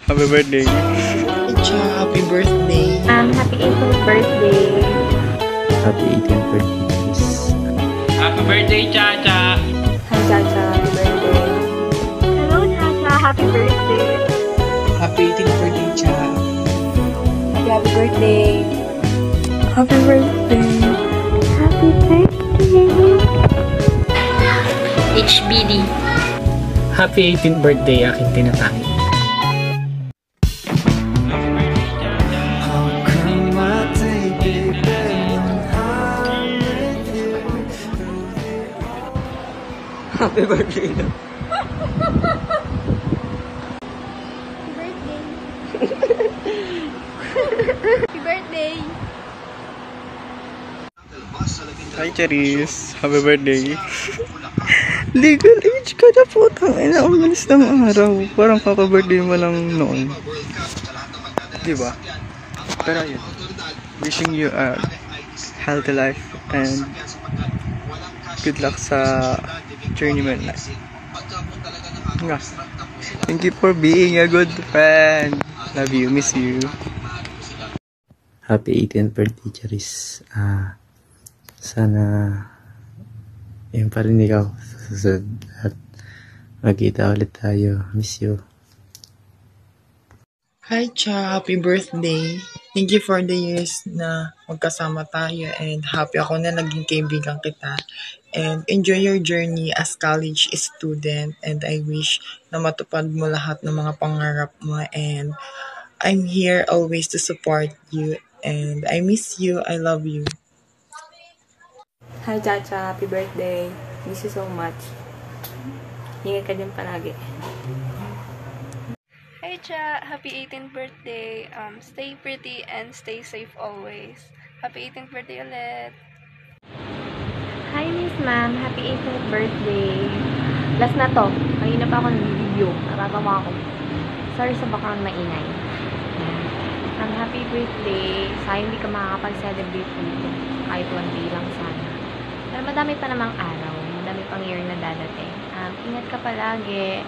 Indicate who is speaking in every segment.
Speaker 1: Happy birthday.
Speaker 2: Cha, happy birthday.
Speaker 3: Happy 18th birthday.
Speaker 4: Happy 18th birthday, Chris.
Speaker 1: Happy birthday, Cha-Cha.
Speaker 3: Hi, Chacha. Happy birthday. Hello, Chacha. Happy birthday.
Speaker 2: Happy 18th birthday, Cha.
Speaker 3: Happy birthday. Happy birthday. Happy birthday. HBD.
Speaker 5: Happy 18th birthday, aking tinatangin.
Speaker 2: Happy birthday.
Speaker 3: Happy birthday.
Speaker 1: Hi, Charis. Happy birthday. Legal age ka na po. Tangina, umalis ng araw. Parang kaka-birthday mo lang noon. Diba? Pero yun. Wishing you a healthy life and good luck sa journeyman life. Nga. Thank you for being a good friend. Love you. Miss you.
Speaker 4: Happy 18th birthday, Charis. Sana yun pa rin ikaw sa susunod at magkita ulit tayo. Miss you.
Speaker 2: Hi, Cha. Happy birthday. Thank you for the years na magkasama tayo and happy ako na naging kaibigan kita. And enjoy your journey as college student and I wish na matupad mo lahat ng mga pangarap mo and I'm here always to support you and I miss you. I love you.
Speaker 3: Hi, Chacha. Happy birthday. Miss you so much. Ingat ka din palagi.
Speaker 6: Hey Cha, happy 18th birthday. Stay pretty and stay safe always. Happy 18th birthday ulit.
Speaker 3: Hi, Miss Ma'am. Happy 18th birthday. Last na to. Kanina pa ako nag-video. Natatawa ako. Sorry sa bakang maingay. Happy birthday. Sayang hindi ka makakapag-celebrate dito. Kahit one day lang sana. Pero madami pa namang araw. Madami pang year na dadating. Ingat ka palagi.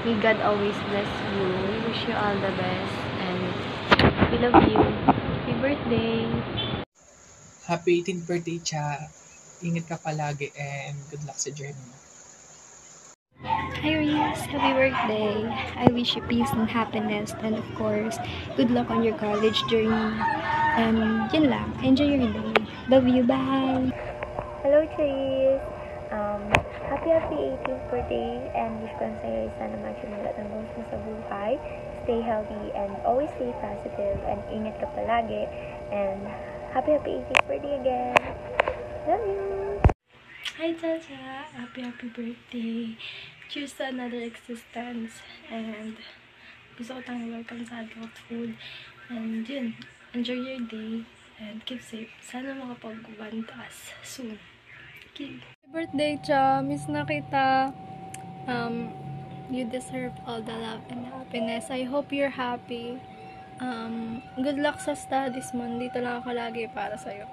Speaker 3: May God always bless you. We wish you all the best. And we love you. Happy birthday.
Speaker 2: Happy 18th birthday, Cha. Ingat ka palagi and good luck sa journey mo.
Speaker 6: Hi Reese, happy birthday. I wish you peace and happiness and of course, good luck on your college journey. Yun lang. Enjoy your day. Love you. Bye.
Speaker 3: Hello, Cherise. Happy 18th birthday and wish ko sa'yo sana machimulat ng goals mo sa buhay. Stay healthy and always stay positive and ingat ka palagi. And happy 18th birthday again. Love you.
Speaker 6: Hi Chacha, happy birthday. Cheers to another existence. And gusto ko tayong welcome sa adulthood. And yun, enjoy your day and keep safe. Sana makapag-1 soon. Okay.
Speaker 7: Birthday, Cha. Miss na kita. You deserve all the love and happiness. I hope you're happy. Good luck sa studies mo. Dito lang ako lagi para sa'yo.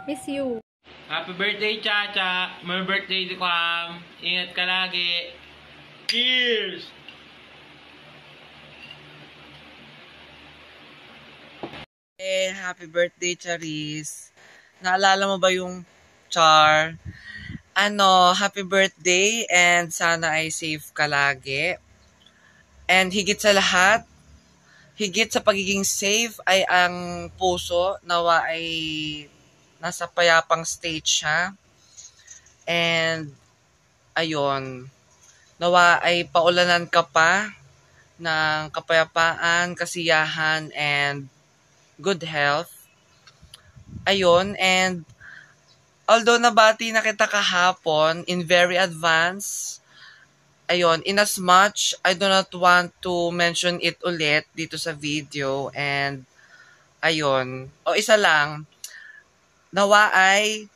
Speaker 7: Miss you.
Speaker 1: Happy birthday, Cha-Cha. My birthday, Kwam. Ingat ka lagi. Cheers!
Speaker 2: Happy birthday, Charis. Naalala mo ba yung Char? Happy birthday and sana ay safe ka lagi. And higit sa lahat, higit sa pagiging safe ay ang puso nawa ay nasa payapang stage siya. And ayun, nawa ay paulanan ka pa ng kapayapaan, kasiyahan, and good health. Ayun, and although nabati na kita kahapon in very advance, ayun, in as much, I do not want to mention it ulit dito sa video. And, ayun, isa lang, nawa ay,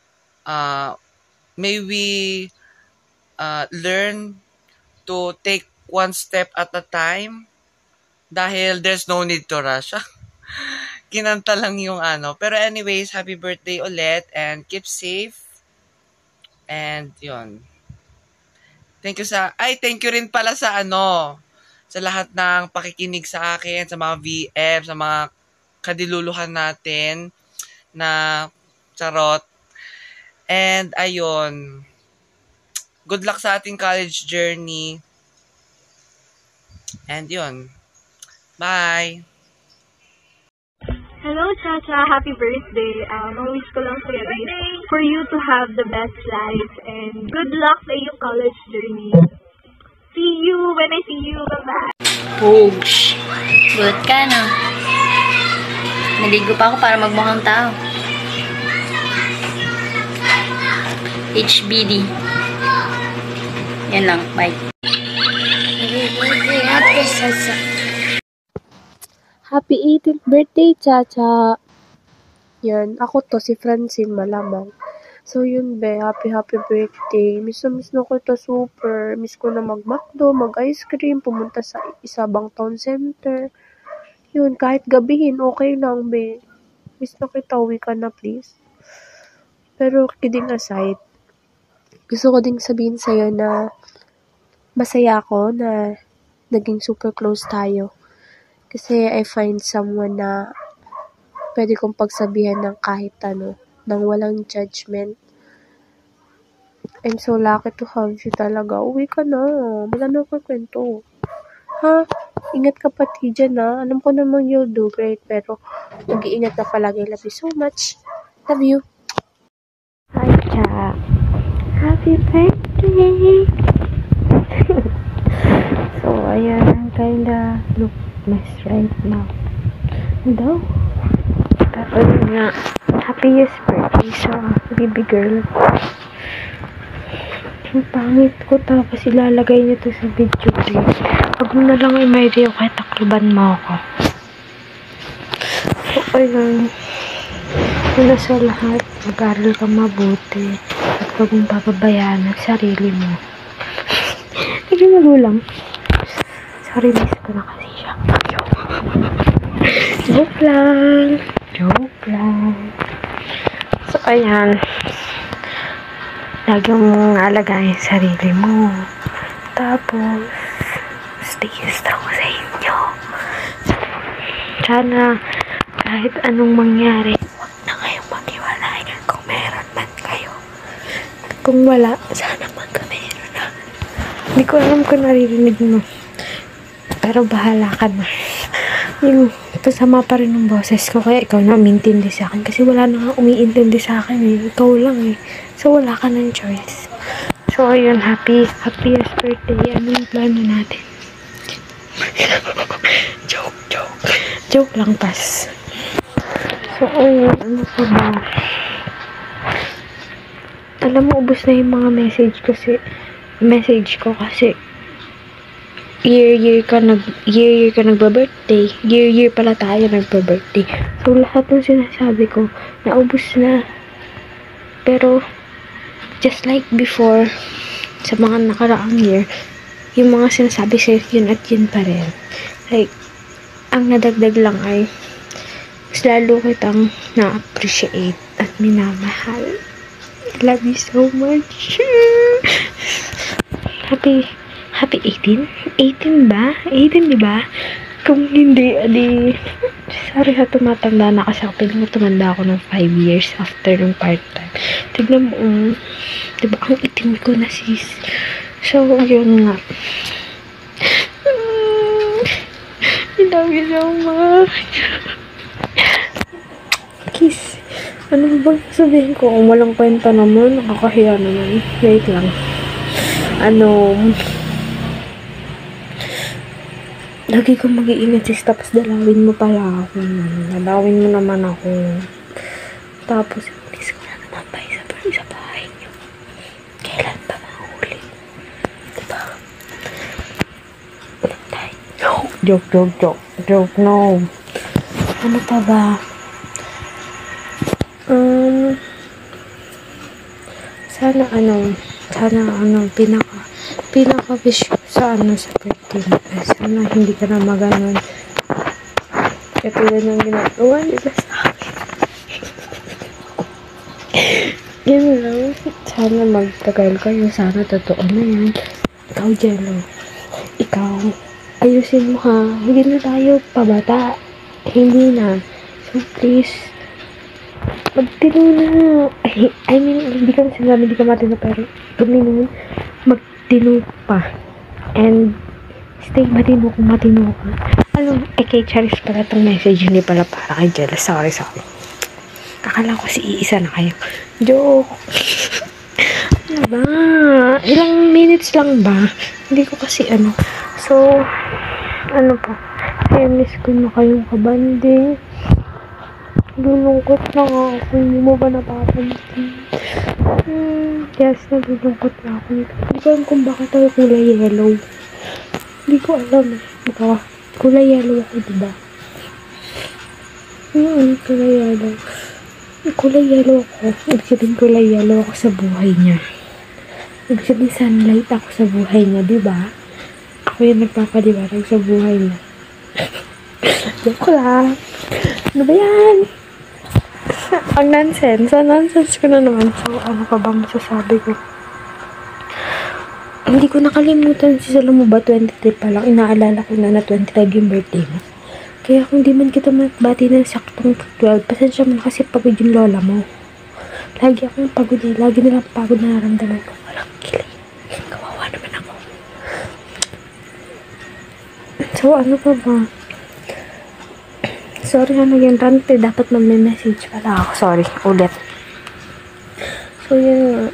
Speaker 2: may we learn to take one step at a time dahil there's no need to rush. Kinanta lang yung Pero anyways, happy birthday ulit and keep safe. And yun. Thank you rin pala sa sa lahat ng pakikinig sa akin, sa mga VM, sa mga kadiluluhan natin na charot. And ayun, good luck sa ating college journey. And yun, bye!
Speaker 6: Hello, Chacha. Happy birthday. Ang wish ko lang sa'yo is for you to have the best life and good luck sa iyong college journey. See you when I see you. Bye-bye.
Speaker 3: Oh, good ka, no? Naligo pa ako para magmukhang tao. HBD. Yan lang. Bye.
Speaker 6: Happy 18th birthday, Chacha. Yan, ako to, si Francine Malamang. So yun be, happy birthday. Miss na ko to super. Miss ko na mag-McDo, mag-ice cream, pumunta sa Isabang Town Center. Yun, kahit gabihin, okay lang be. Miss na kita, uwi ka na please. Pero kidding aside, gusto ko ding sabihin sa'yo na masaya ako na naging super close tayo. Kasi I find someone na pwede kong pagsabihan ng kahit ano, nang walang judgment. I'm so lucky to have you talaga. Uwi ka na. Wala na akong kwento. Ha? Ingat ka pati dyan ha. Alam ko naman you'll do great, pero mag-iingat ka palagi. Love you so much. Love you. Hi, Cha. Happy birthday! So, ayan. Kinda look mess right now. Daw. Tapos nga, happiest birthday sa baby girl. Ang pangit ko, tapos ilalagay niya to sa video game. Pag mo na lang i-idea kahit takriban mo ako. So, ayun. Una sa lahat, mag-aral ka mabuti. At huwag mong papabayaan ang sarili mo. Naging magulang. Sorry, miss ko na kasi siya. Joke lang. Joke lang. So, ayan. Lagi mong alagayin sarili mo. Tapos, stay strong sa inyo. Sana, kahit anong mangyari, huwag na kayong maghiwalay kung meron man kayo. At kung wala, sana magkameron na. Hindi ko alam kung naririnig mo. Pero bahala ka na. Yung pasama pa rin ng boses ko, kaya ikaw na umintindi sa akin. Kasi wala na nga umiintindi sa akin eh. Ikaw lang eh. So, wala ka ng choice. So, ayun, happiest birthday. Ano yung plano natin? Joke lang, pas. So, ayun, ano pa ba? Alam mo, ubos na yung mga message ko kasi year ka nagba-birthday. Year pala tayo nagba-birthday. So, lahat ng sinasabi ko, naubos na. Pero, just like before, sa mga nakaraang year, yung mga sinasabi sa'yo, yun at yun pa rin. Like, ang nadagdag lang ay, mas lalo kitang na-appreciate at minamahal. I love you so much. Happy 18? 18 ba? 18, di ba? Kung hindi, sorry ha, tumatanda na kasi ako. Piling mo tumanda ako ng 5 years after ng part-time. Tignan mo, di ba, ang itim ko na sis. So, yun nga. I love you so much. Kiss. Ano ba sabihin ko? Kung walang kwenta naman, nakakahiya naman. Wait lang. Lagi kong mag-iingat sis, tapos dalawin mo pala ako. Dalawin mo naman ako. Tapos, please ko na naman pa sa bahay niyo. Kailan pa mahuli? Diba? Ulit tayo. Joke, no. Ano pa ba? Sana pinaka-wish ko sa birthday mo. Sana hindi ka na maganon. Katulad ng ginagawa nila sa akin. Yan lang. Sana magtagal kayo. Sana totoo na yan. Ikaw, Jello. Ikaw,
Speaker 3: ayusin mo ha. Hindi na tayo pabata. Hindi na. So, please, magtino na. I mean, hindi ka sinabi, hindi ka matino, pero tuminun, magtino pa. And, stay matino kung matino ka. Ano, kay Charis pala itong message, hindi pala para kay Jella. Sorry. Akala ko si iisa na kayo. Joke. Ano ba? Ilang minutes lang ba? Hindi ko kasi ano. So, ano pa? Kaya miss ko na kayong kabanding. Lulungkot na nga ako. Hindi mo ba napapansin? Yes, nalulungkot na ako. Hindi ko alam kung bakit ako kulay yellow. Hindi ko alam eh. Baka kulay yellow ako, diba? Kulay yellow. Kulay yellow ako. Ibig sabihin kulay yellow ako sa buhay niya. Ibig sabihin sunlight ako sa buhay niya, diba? Ako yung nagpapaliwanag sa buhay niya. Joke lang. Ano ba yan? Ang nonsense. Ang nonsense ko na naman. So, ano pa ba masasabi ko? Hindi ko nakalimutan si Salomo ba 23 pa lang. Inaalala ko na 25 yung birthday mo. Kaya kung di man kita magbati ng saktong 12, pasensya mo kasi pagod yung lola mo. Lagi akong pagod eh. Lagi nilang pagod na naramdaman ko. Walang kilig. Kawawa naman ako. So, ano pa ba? Sorry na naging rant eh. Dapat mag-message pala ako. Sorry. Ulit. So, yun.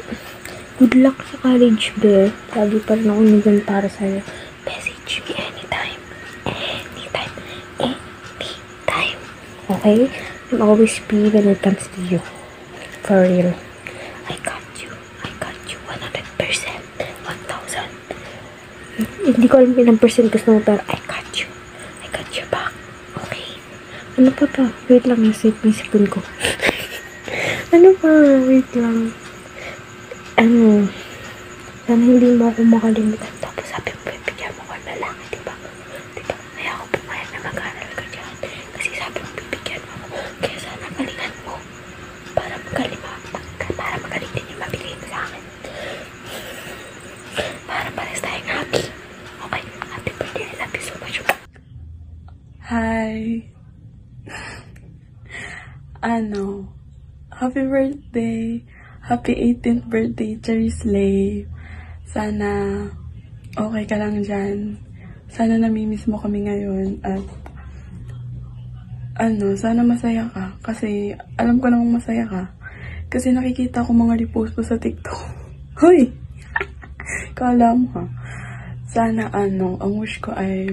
Speaker 3: Good luck sa college, be. Lagi pa rin ako nandun para sa'yo. Message me anytime. Anytime. Anytime. Okay? I'm always be when it comes to you. For real. I got you. I got you 100%. 1,000. Hindi ko alam ilang percent gusto mo, pero I got you. I got your back. Okay? Ano pa ba? Wait lang, nasave yung sipon ko. Ano pa? Wait lang. Ano, sana hindi mo ako makalimutan. Tapos sabi mo, bibigyan mo ko ng lalaki, diba? Diba? Kaya ako pumayag na mag-aaral ka dyan. Kasi sabi mo, bibigyan mo ako. Kaya sana galingan mo. Para magaling din yung mabigay mo sa akin. Para pares tayong happy. Okay, happy birthday. I love you so much.
Speaker 8: Hi. Happy birthday. Happy 18th birthday, Charis Lay. Sana okay ka lang dyan. Sana namimiss mo kami ngayon. At sana masaya ka. Kasi alam ko namang masaya ka. Kasi nakikita ko mga repost mo sa TikTok. Hoy! Kala mo ha. Sana ang wish ko ay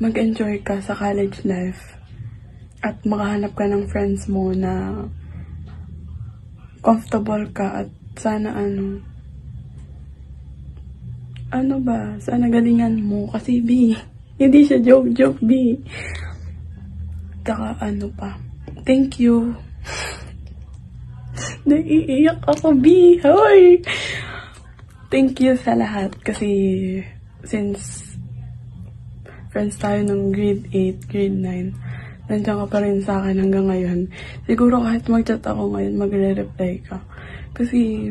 Speaker 8: mag-enjoy ka sa college life. At makahanap ka ng friends mo na comfortable ka, at sana sana galingan mo kasi B, hindi siya joke B. Taka pa, thank you. Naiiyak ako B, hoy. Thank you sa lahat kasi since friends tayo ng grade 8, grade 9, nandiyan ka pa rin sa akin hanggang ngayon. Siguro kahit mag-chat ako ngayon, magre-reply ka. Kasi,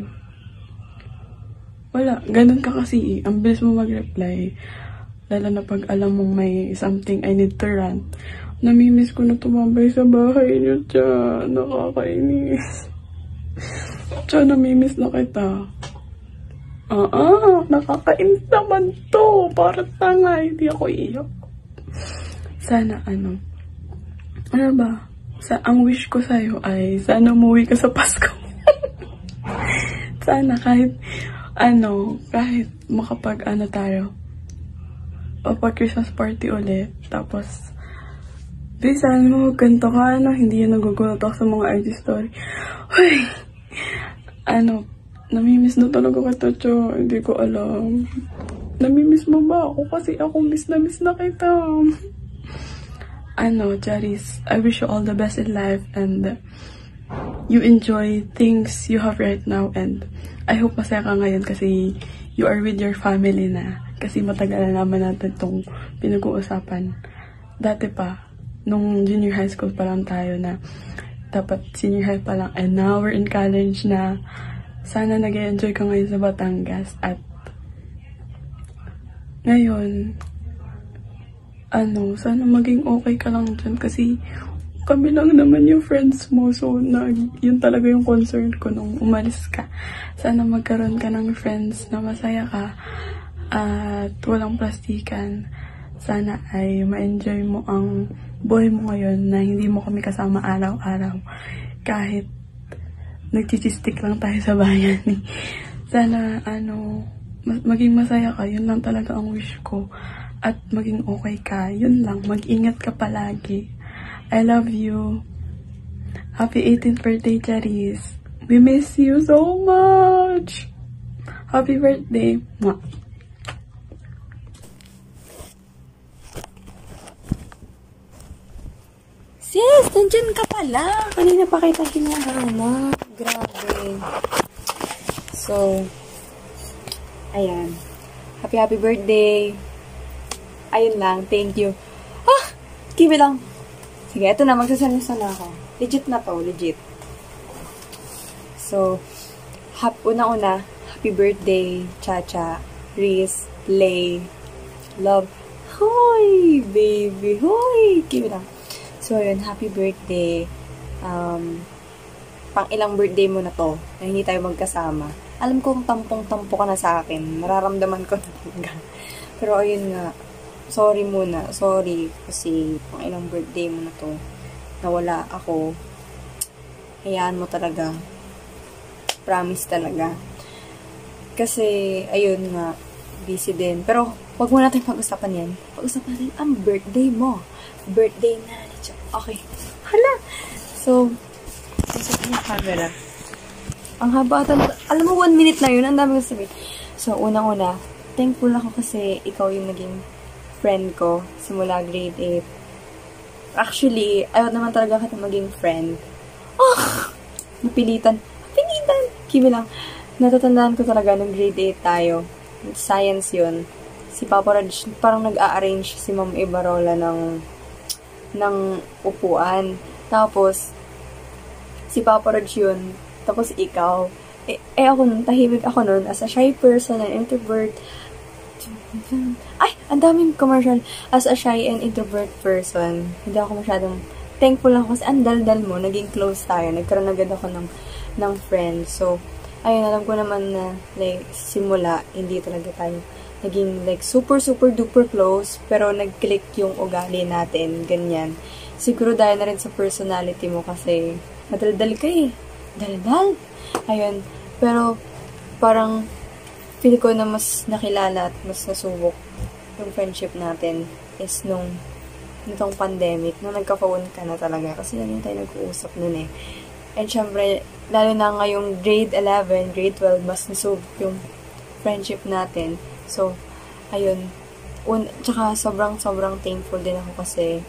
Speaker 8: wala. Ganun ka kasi. Ang bilis mo mag-reply. Lalo na pag alam mong may something I need to rant. Namimiss ko na tumambay sa bahay niyo, Cha. Nakakainis. Cha, namimiss na kita. Nakakainis naman to. Para tanga, hindi ako iyak. Sana ang wish ko sa'yo ay sana umuwi ka sa Pasko. Sana kahit makapag tayo Christmas party ulit. Tapos sana mo ganito ka, hindi yan nagugulat ako sa mga IG story. Uy, namimiss na talaga kita, Cho. Hindi ko alam. Namimiss mo ba ako? Kasi ako miss na kita. Charis, I wish you all the best in life and you enjoy things you have right now, and I hope masaya ka ngayon kasi you are with your family na. Kasi matagal na naman natin itong pinag-uusapan. Dati pa, nung junior high school pa lang tayo na dapat senior high pa lang, and now we're in college na. Sana nag-enjoy ka ngayon sa Batangas, at ngayon sana maging okay ka lang dyan kasi kami lang naman yung friends mo. So, yun talaga yung concern ko nung umalis ka. Sana magkaroon ka ng friends na masaya ka at walang plastikan. Sana ay ma-enjoy mo ang buhay mo ngayon na hindi mo kami kasama araw-araw. Kahit nagchichistik lang tayo sa bayan. Sana, maging masaya ka. Yun lang talaga ang wish ko. At maging okay ka. Yun lang. Mag-ingat ka palagi. I love you. Happy 18th birthday, Charis. We miss you so much. Happy birthday. Mwah.
Speaker 3: Sis, nandyan ka pala. Kanina pa kita hinahanap. Grabe. So, ayan. Happy birthday. Ayun lang. Thank you. Give lang. Sige, ito na. Magsasalasan na ako. Legit na to. Legit. So, una-una, happy birthday, Chacha, Riz, Lay, Love. Hoy, baby. Hoy. Give lang. So, yun. Happy birthday. Pang ilang birthday mo na to na hindi tayo magkasama. Alam kong tampong-tampo ka na sa akin. Nararamdaman ko na talaga. Pero ayun nga. Sorry muna. Sorry. Kasi pang ilang birthday mo na to. Nawala ako. Hayaan mo talaga. Promise talaga. Kasi, ayun nga. Busy din. Pero, wag mo natin pag-usapan yan. Pag-usapan natin ang birthday mo. Birthday na. Okay. Hala. So, isa yung camera. Ang haba ata. Alam mo, 1 minute lang yun. Ang dami ko sabihin. So, unang-una, thankful ako kasi ikaw yung naging friend ko simula grade 8. Actually, ayaw naman talaga kita maging friend. Napilitan. Kimi lang. Natatandaan ko talaga nung grade 8 tayo. Science yun. Si Papa Raj, parang nag-a-arrange si Ma'am Ibarola ng upuan. Tapos, si Papa Raj yun. Tapos ikaw. Ako nun, tahimik ako nun as a shy person, an introvert. Ay, ang daming commercial. As a shy and introvert person, hindi ako masyadong thankful ako kasi ang dal-dal mo, naging close tayo. Nagkaroon agad ako ng friend. So, ayun, alam ko naman na, like, simula, hindi talaga tayo naging, like, super duper close, pero nag-click yung ugali natin, ganyan. Siguro dahil na rin sa personality mo kasi madaldal ka eh. Daldal. Ayun. Pero, parang, feel ko na mas nakilala at mas nasubok yung friendship natin is nitong pandemic, nung nagka-phone ka na talaga. Kasi lang tayo nag-uusap nun eh. And syempre, lalo na ngayong grade 11, grade 12, mas nasubok yung friendship natin. So, ayun. Tsaka sobrang thankful din ako kasi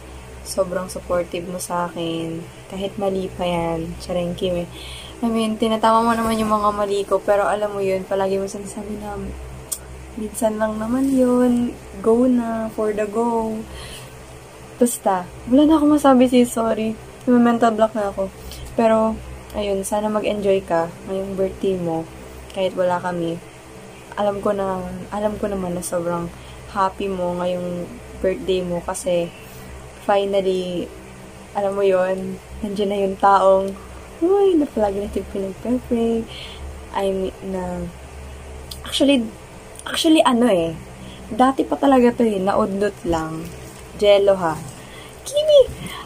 Speaker 3: sobrang supportive mo sa akin. Kahit mali pa yan. Charing Kim eh. I mean, tinatama mo naman yung mga mali ko, pero alam mo yun, palagi mo sinasabi na, minsan lang naman yun, go na, for the go. Basta, wala na ako masabi sorry. May mental block na ako. Pero, ayun, sana mag-enjoy ka ngayong birthday mo, kahit wala kami. Alam ko naman na sobrang happy mo ngayong birthday mo kasi, finally, alam mo yun, nandiyan na yung taong, uy, na-flag natin pinag-pray. Actually, dati pa talaga to naudlot lang. Jello ha. Kimi,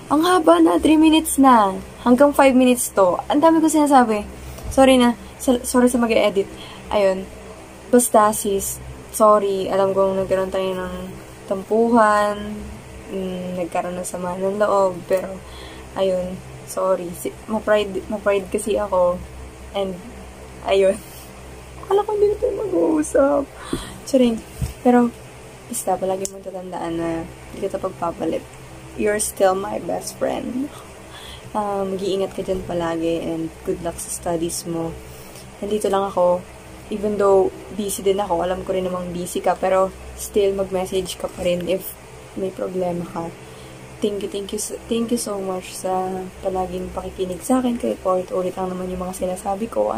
Speaker 3: ang haba na, 3 minutes na. Hanggang 5 minutes to. Ang dami ko sinasabi. Sorry sa mag-edit. Ayun. Basta sis, sorry. Alam kong nagkaroon tayo ng tampuhan. Nagkaroon ng sama ng loob. Pero, ayun. Sorry. Ma-pride kasi ako. And, ayun. Akala ko hindi na tayo mag-uusap. Charing. Pero, basta, palagi mong tatandaan na hindi kita pagpapalit. You're still my best friend. Mag-iingat ka dyan palagi and good luck sa studies mo. Nandito lang ako. Even though busy din ako, alam ko rin namang busy ka, pero still mag-message ka pa rin if may problema ka. Thank you so much sa palaging pakikinig sa akin. Kahit paulit-ulit lang naman yung mga sinasabi ko.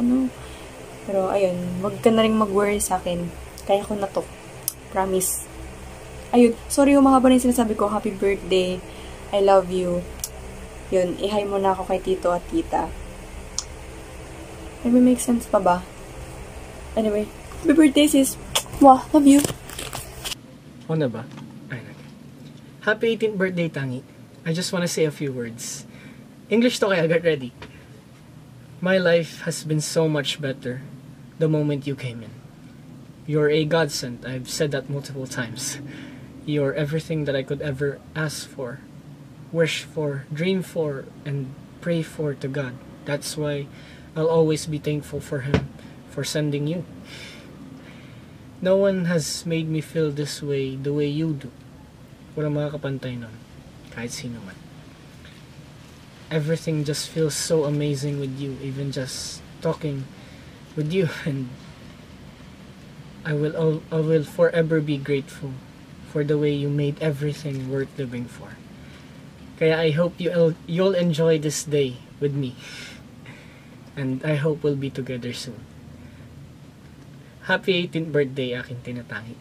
Speaker 3: Pero ayun, wag ka na rin mag-worry sa akin. Kaya ko na to. Promise.
Speaker 9: Ayun, sorry yung mahaba na yung sinasabi ko. Happy birthday. I love you. Yun, i-hi mo na ako kay tito at tita. Maybe make sense pa ba? Anyway, happy birthday sis. Mwah, love you.
Speaker 5: O na ba? Ay, happy 18th birthday, Tangi. I just wanna say a few words. English to kaya, get ready. My life has been so much better the moment you came in. You're a godsend. I've said that multiple times. You're everything that I could ever ask for, wish for, dream for, and pray for to God. That's why I'll always be thankful for Him for sending you. No one has made me feel this way the way you do. Walang makakapantay nun, kahit sino man. Everything just feels so amazing with you, even just talking with you, and I will forever be grateful for the way you made everything worth living for. Kaya I hope you'll enjoy this day with me, and I hope we'll be together soon. Happy 18th birthday, aking tinatangi.